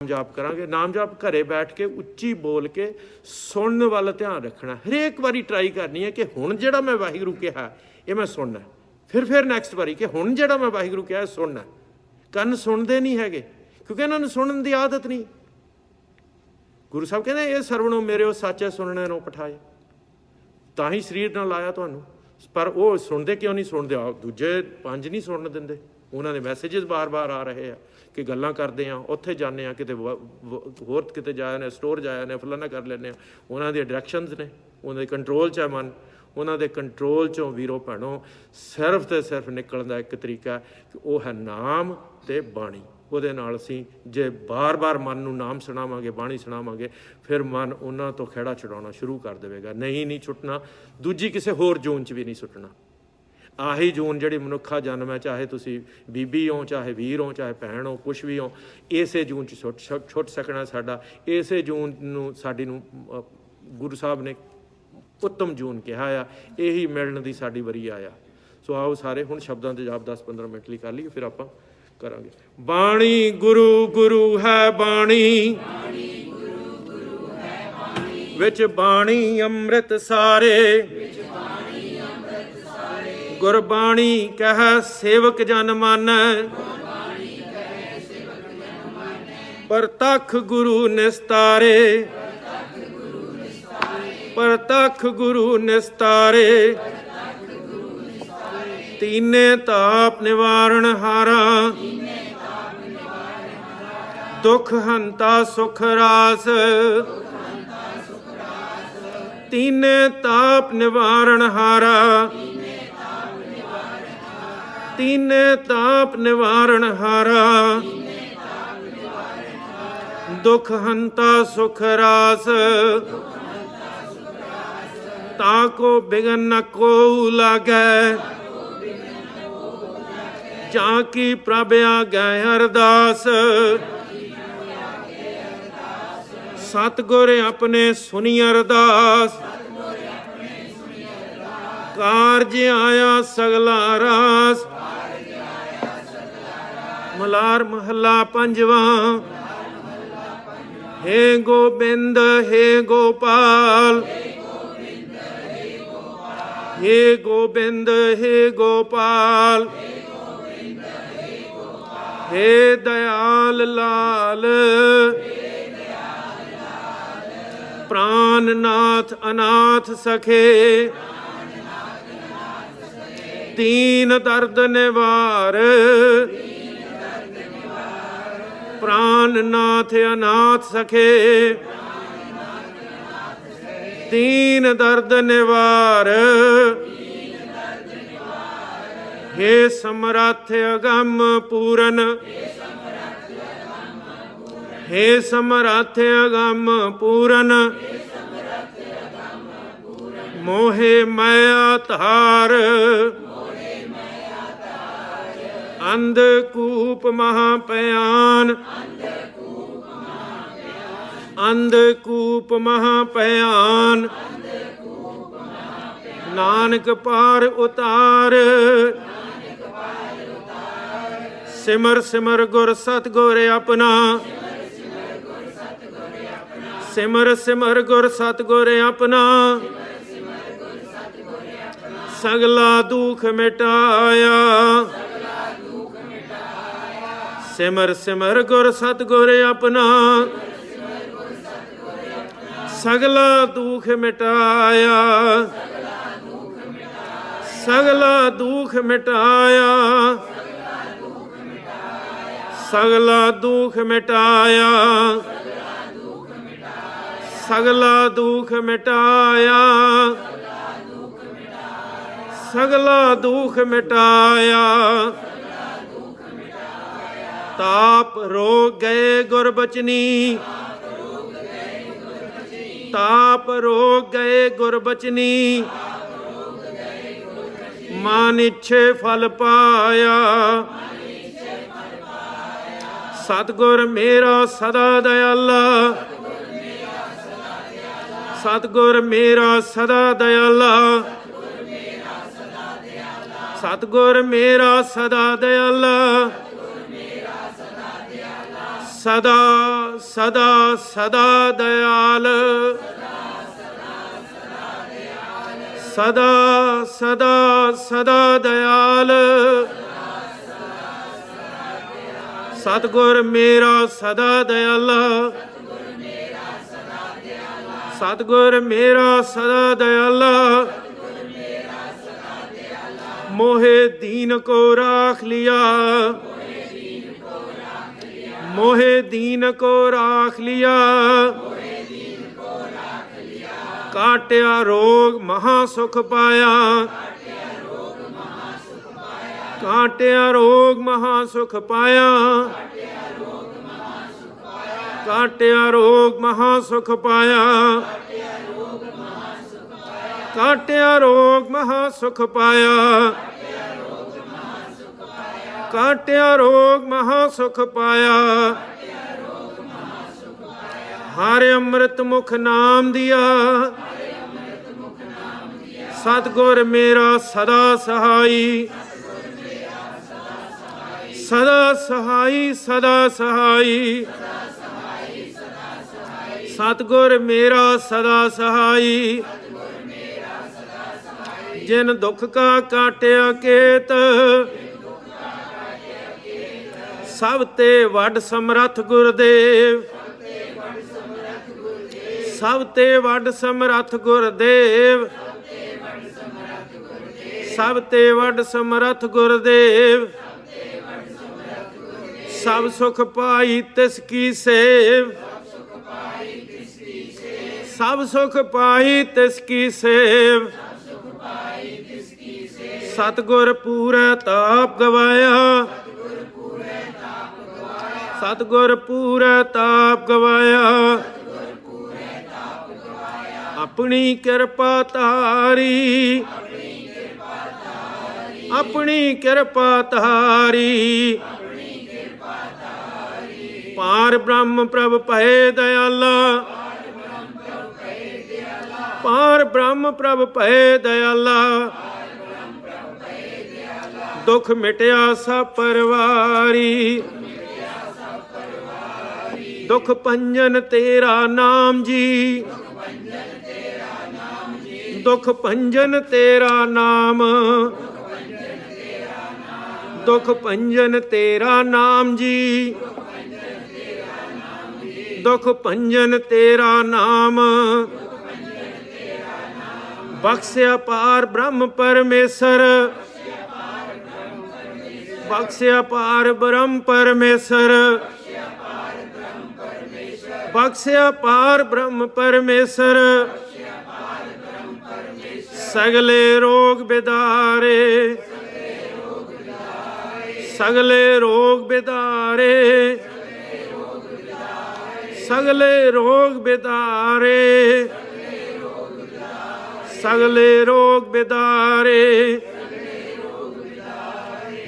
जाप करांगे। नाम जाप घरे बैठ के उच्ची बोल के सुनने वाल ध्यान रखना। हरेक बारी ट्राई करनी है कि हुण जिहड़ा मैं वाहिगुरू कहा ये मैं सुनना, फिर नैक्सट बारी कि हुण जिहड़ा मैं वाहिगुरू कहा सुनना। कंन सुनते नहीं है क्योंकि इन्होंने सुनने की आदत नहीं। गुरु साहब कहते ये सरवणों मेरे सच है सुनने नो पठाए, तां ही शरीर नाल लाया तुहानूं। पर वो सुनते क्यों नहीं? सुनते दूजे पंज नहीं सुनने देंगे। उन्होंने मैसेजेस बार बार आ रहे हैं कि गल्लां करते हैं, उत्थे जाने किते होर किते जाए ने, स्टोर जाए ने, फलाना कर लेने। उन्होंने डायरैक्शनस ने, उन्होंने कंट्रोल च है मन। उन्होंने कंट्रोल चों वीरो भैणों सिर्फ तो सिर्फ निकलण दा एक तरीका कि वह है नाम ते बाणी। ਉਹਦੇ ਨਾਲ ਅਸੀਂ ਜੇ ਬਾਰ-ਬਾਰ ਮਨ ਨੂੰ ਨਾਮ ਸੁਣਾਵਾਂਗੇ, ਬਾਣੀ ਸੁਣਾਵਾਂਗੇ, ਫਿਰ ਮਨ ਉਹਨਾਂ ਤੋਂ ਖਹਿੜਾ ਛੁਡਾਉਣਾ ਸ਼ੁਰੂ ਕਰ ਦੇਵੇਗਾ। ਨਹੀਂ ਛੁੱਟਣਾ, ਦੂਜੀ ਕਿਸੇ ਹੋਰ ਜੂਨ 'ਚ ਵੀ ਨਹੀਂ ਸੁੱਟਣਾ। ਆਹੀ ਜੂਨ ਜਿਹੜੀ ਮਨੁੱਖਾ ਜਨਮ ਹੈ, ਚਾਹੇ ਤੁਸੀਂ ਬੀਬੀ ਹੋ, ਚਾਹੇ ਵੀਰ ਹੋ, ਚਾਹੇ ਭੈਣ ਹੋ, ਕੁਛ ਵੀ ਹੋ, ਇਸੇ ਜੂਨ 'ਚ ਛੁੱਟ ਸਕਣਾ ਸਾਡਾ। ਇਸੇ ਜੂਨ ਨੂੰ ਸਾਡੀ ਨੂੰ ਗੁਰੂ ਸਾਹਿਬ ਨੇ ਉੱਤਮ ਜੂਨ ਕਿਹਾ ਆ। ਇਹੀ ਮਿਲਣ ਦੀ ਸਾਡੀ ਵਰੀ ਆਇਆ। ਸੋ ਆਓ ਸਾਰੇ ਹੁਣ ਸ਼ਬਦਾਂ ਦੇ ਜਾਪ 10-15 ਮਿੰਟ ਲਈ ਕਰ ਲਈਏ, ਫਿਰ ਆਪਾਂ ਕਰਾਂਗੇ। ਬਾਣੀ ਗੁਰੂ ਗੁਰੂ ਹੈ ਬਾਣੀ, ਵਿੱਚ ਬਾਣੀ ਅੰਮ੍ਰਿਤ ਸਾਰੇ। ਗੁਰਬਾਣੀ ਕਹਿ ਸੇਵਕ ਜਨ ਮਾਨੈ, ਪ੍ਰਤੱਖ ਗੁਰੂ ਨਿਸਤਾਰੇ। ਪ੍ਰਤੱਖ ਗੁਰੂ ਨਿਸਤਾਰੇ, तीने ताप निवारण हारा। दुख हंता सुख रास, तीने ताप निवारण हारा। तीने ताप निवारण हारा, दुख हंता सुख रास। ताको बिघन न को लागै, जाकी प्रभ आगै अरदास। सतगुर अपने सुनी अरदास, कारज आया सगला रास। मलार महला पंजवा। हे गोबिंद हे गोपाल, हे गोबिंद हे गोपाल। हे दयाल लाल, प्राणनाथ अनाथ सखे। दीन दर्द निवार, प्राणनाथ अनाथ सखे। दीन दर्द निवार, हे समर्थ अगम पूरन। हे समर्थ अगम पूरन, मोहे माया तार। अंधकूप महापयान, अंधकूप महापयान। नानक पार उतार, सिमर सिमर गुर सतगुर अपना। सिमर सिमर गुर सतगुर अपना, सगला दुख मिटाया। सिमर सिमर गुर सतगुर अपना, सगला दुख मिटाया। सगला दुख मिटाया, सगला दुख मिटाया। सगला दुख मिटाया, सगला दुख मिटाया। ताप रोग गए गुरबचनी, ताप रोग गए गुरबचनी। मान इच्छे फल पाया, सतगुर मेरा सदा दयाला। सतगुर मेरा सदा दयाला। सतगुर मेरा सदा दयाला। सदा सदा सदा दयाल, सदा सदा सदा दयाल। सतगुर मेरा सदा दयाला, सतगुर मेरा सदा दयाला। मोहे दीन को राख लिया, मोहे दीन को राख लिया। काटिया रोग महा सुख पाया, काटिया रोग महा सुख पाया, काटिया रोग महा सुख पाया, काटिया रोग महा सुख पाया, काटिया रोग महा सुख पाया। हर अमृत मुख नाम दिया, सतगुर मेरा सदा सहाई, सदा सहाई सदा सहाई। सतगुर मेरा सदा सहाई। जिन दुख का काटिया केत, सब ते वड समरथ गुरदेव, सब ते वड समरथ गुरदेव, सब ते वड समरथ गुरदेव। सब सुख पाई तिसकी सेव, सब सुख पाई तिसकी सेव। सतगुर पूरा ताप गवाया, सतगुर पूरा ताप गवाया। अपनी कृपा तारी, अपनी कृपा तारी। पार ब्रह्म प्रभ भय दयाला, पार ब्रह्म प्रभ भय दयाला। दुख मिटया सब परवारी, दुख भंजन तेरा नाम जी, दुख भंजन तेरा नाम, दुख भंजन तेरा नाम जी, दुख भंजन तेरा नाम। बख्शिया पार ब्रह्म परमेश्वर, बख्शिया पार ब्रह्म परमेश्वर, बख्शिया पार ब्रह्म परमेश्वर। सगले रोग बिदारे, सगले रोग बिदारे, सगले रोग बिदारे, सगले रोग बिदारे।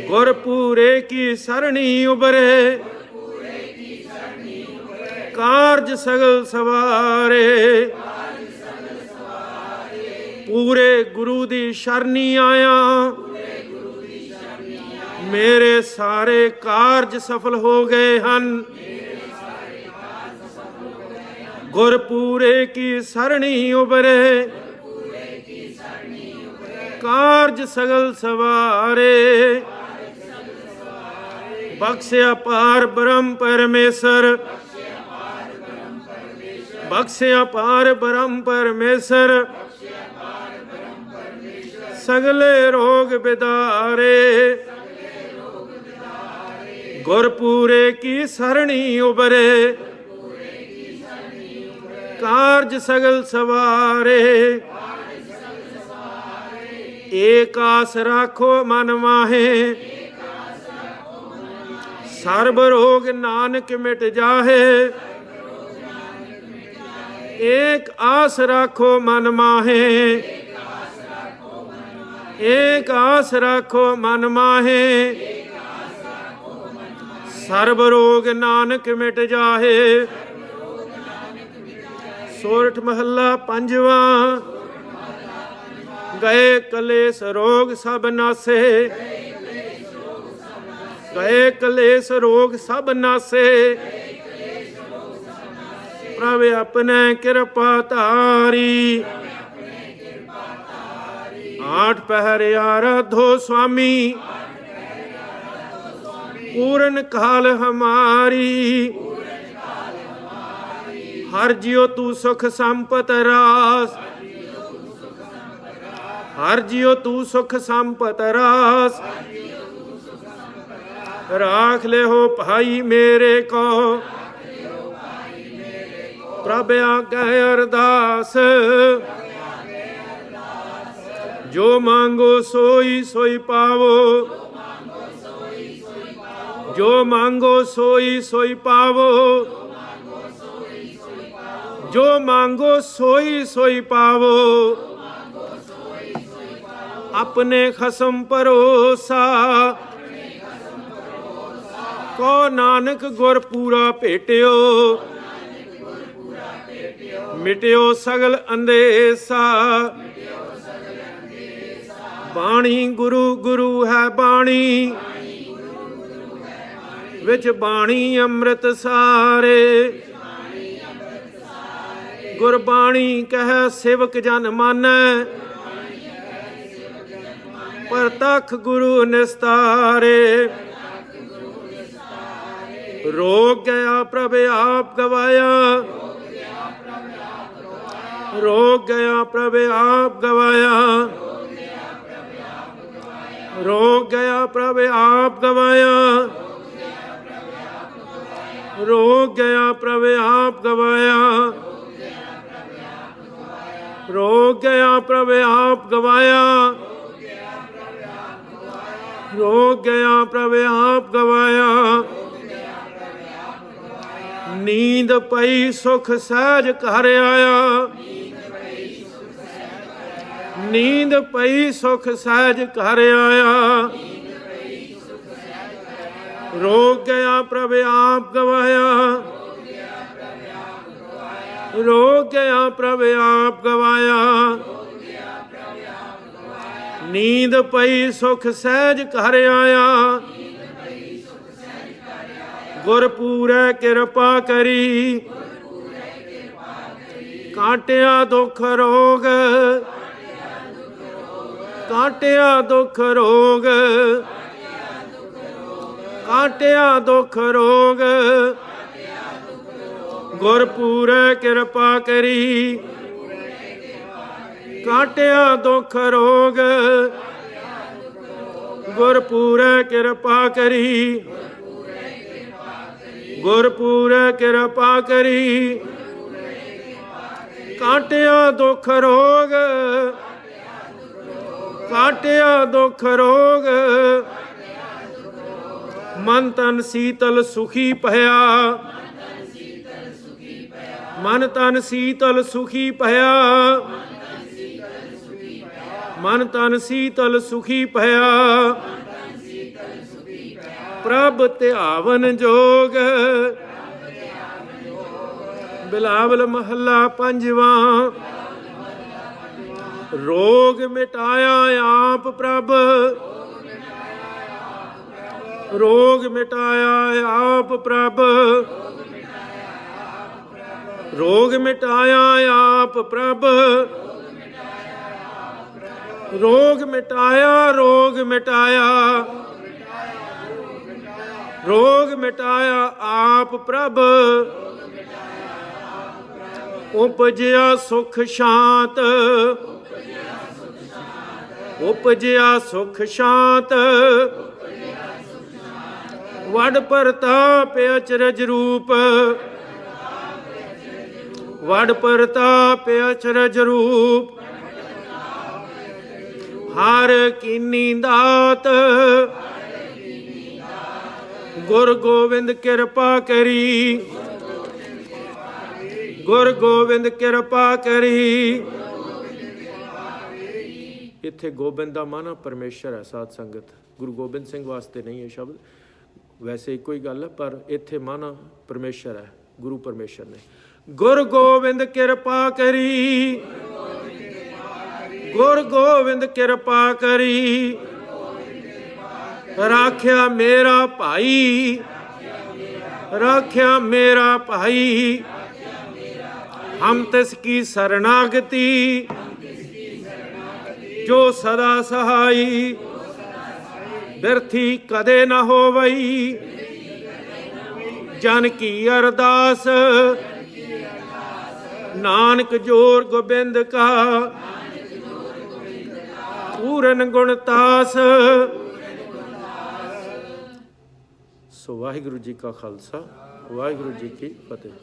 गुरपुरे की सरणी उबरे, कारज सगल सवारे। पूरे गुरु दी शरणी आया, मेरे सारे कारज सफल हो गए हन। गुरपुरे की सरणी उबरे, कारज सगल सवारे। बख्शिया पार ब्रह्म परमेश्वर, बख्शिया पार ब्रह्म परमेश्वर। सगले रोग बिदारे, गुरपुरे की सरणी उबरे, कारज सगल सवारे। एक आस राखो मन माहे, सर्ब रोग नानक मिट जाहे। एक आस राखो मन माहे, एक आस राखो मन माहे। सर्ब रोग नानक मिट जाहे। सोरठ महला पंजवा। गए कलेस रोग सब नासे, गए कलेस रोग सब नासे। प्रभ अपने कृपा धारी। आठ पहर आराधो स्वामी, पूर्ण काल हमारी। हर जियो तू सुख संपत रास, हर जियो तू सुख संपत रास। राख ले हो भाई मेरे को, प्रभ आज्ञा अरदास। जो मांगो सोई सोई पावो, जो मांगो सोई सोई पावो, जो मांगो सोई सोई पावो। अपने खसम परोसा, को नानक गुर पूरा भेटियो। मिटियो सगल अंदेसा, बाणी गुरु गुरु है बाणी। विच बाणी अमृत सारे, गुरबाणी कह सेवक जन मानै। परतख गुरु निस्तारे, रोग गया प्रभ आप गवाया। रोग गया प्रभ आप गवाया, रोग गया प्रभ आप गवाया। रोग गया प्रभ आप गवाया, रोग गया प्रभ आप गवाया। रोग गया प्रभ आप गवाया। नींद पई सुख सहज घर आया, नींद पई सुख सहज घर आया। रोग गया प्रभ आप गवाया, रोग गया प्रभ आप गवाया। नींद पई सुख सहज घर आया, गुरपूरे कृपा करी। काटिया दुख रोग, काटिया दुख रोग, काटिया दुख रोग। गुरपूरे कृपा करी, काटिया दुख रोग। गुरपूरे कृपा करी, गुरपूरे कृपा करी। काटिया दुख रोग, काटिया दुख रोग। मन तन शीतल सुखी पया, मन तन शीतल सुखी पया। मन तन शीतल सुखी पया, प्रभ ध्यावन जोग। बिलावल महला पंजवा। रोग मिटाया आप प्रभ, रोग मिटाया आप प्रभ। रोग मिटाया आप प्रभ, रोग मिटाया, रोग मिटाया। रोग मिटाया आप प्रभ। उपजया सुख शांत, उपजया सुख शांत। वड प्रताप अचरज रूप, वड प्रताप अचरज रूप। हर कीनी दात, गुर गोविंद कृपा करी। गुर गोविंद कृपा करी। इत्थे गोबिंद दा माना परमेश्वर है साध संगत, गुरु गोबिंद सिंह वास्ते नहीं है शब्द, वैसे इको ही गल है, पर इत्थे माना परमेश्वर है, गुरु परमेश्वर ने। गुर गोविंद कृपा करी, गुर गोविंद कृपा करी। राख्या मेरा भाई, राख्या मेरा भाई। हम तिसकी शरणागति जो सदा सहाई बिरथी कदे न होवई जन की अरदास नानक जोर गोबिंद का पूरन गुणतास। सो वाहिगुरु जी का खालसा वाहिगुरु जी की फतेह।